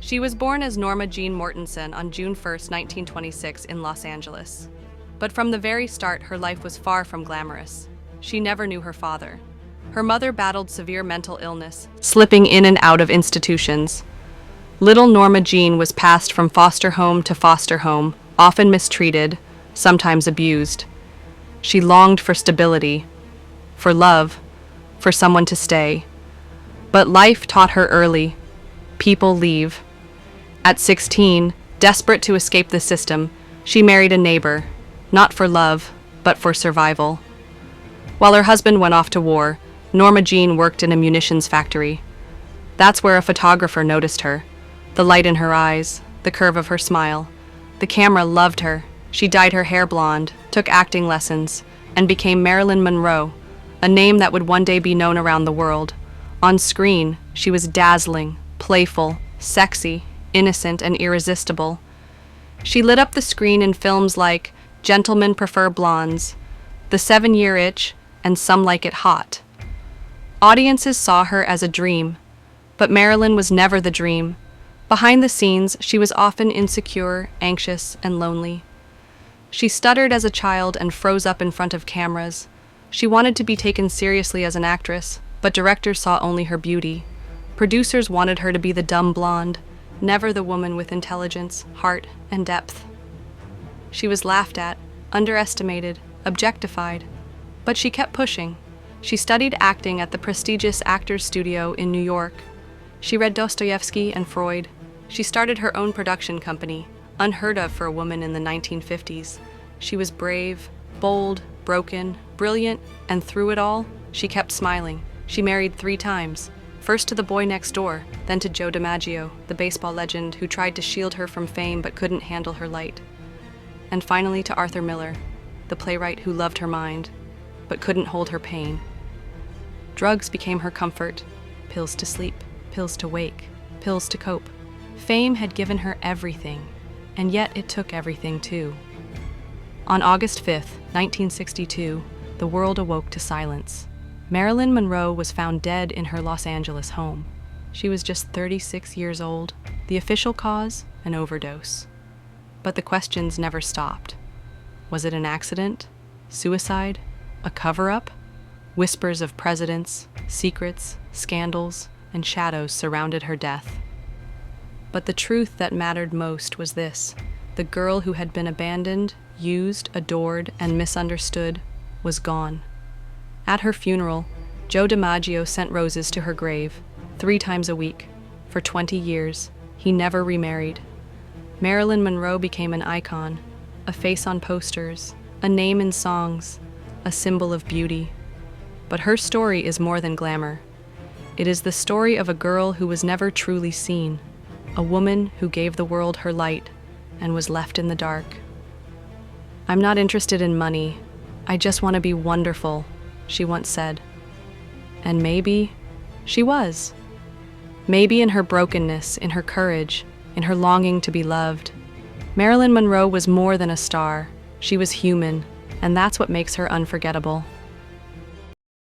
She was born as Norma Jeane Mortenson on June 1, 1926 in Los Angeles. But from the very start, her life was far from glamorous. She never knew her father. Her mother battled severe mental illness, slipping in and out of institutions. Little Norma Jeane was passed from foster home to foster home, often mistreated, sometimes abused. She longed for stability, for love, for someone to stay. But life taught her early. People leave. At 16, desperate to escape the system, she married a neighbor, not for love, but for survival. While her husband went off to war, Norma Jeane worked in a munitions factory. That's where a photographer noticed her. The light in her eyes, the curve of her smile. The camera loved her. She dyed her hair blonde, took acting lessons, and became Marilyn Monroe, a name that would one day be known around the world. On screen, she was dazzling, playful, sexy, innocent, and irresistible. She lit up the screen in films like Gentlemen Prefer Blondes, The 7-Year Itch, and Some Like It Hot. Audiences saw her as a dream, but Marilyn was never the dream. Behind the scenes, she was often insecure, anxious, and lonely. She stuttered as a child and froze up in front of cameras. She wanted to be taken seriously as an actress, but directors saw only her beauty. Producers wanted her to be the dumb blonde, never the woman with intelligence, heart, and depth. She was laughed at, underestimated, objectified, but she kept pushing. She studied acting at the prestigious Actors Studio in New York. She read Dostoevsky and Freud. She started her own production company, unheard of for a woman in the 1950s. She was brave, bold, broken, brilliant, and through it all, she kept smiling. She married 3 times, first to the boy next door, then to Joe DiMaggio, the baseball legend who tried to shield her from fame but couldn't handle her light. And finally to Arthur Miller, the playwright who loved her mind, but couldn't hold her pain. Drugs became her comfort, pills to sleep, pills to wake, pills to cope. Fame had given her everything, and yet it took everything too. On August 5th, 1962, the world awoke to silence. Marilyn Monroe was found dead in her Los Angeles home. She was just 36 years old. The official cause, an overdose. But the questions never stopped. Was it an accident? Suicide? A cover-up? Whispers of presidents, secrets, scandals, and shadows surrounded her death. But the truth that mattered most was this: the girl who had been abandoned, used, adored, and misunderstood was gone. At her funeral, Joe DiMaggio sent roses to her grave, 3 times a week. For 20 years, he never remarried. Marilyn Monroe became an icon, a face on posters, a name in songs, a symbol of beauty. But her story is more than glamour. It is the story of a girl who was never truly seen, a woman who gave the world her light and was left in the dark. "I'm not interested in money. I just want to be wonderful," she once said. And maybe she was. Maybe in her brokenness, in her courage, in her longing to be loved. Marilyn Monroe was more than a star. She was human, and that's what makes her unforgettable.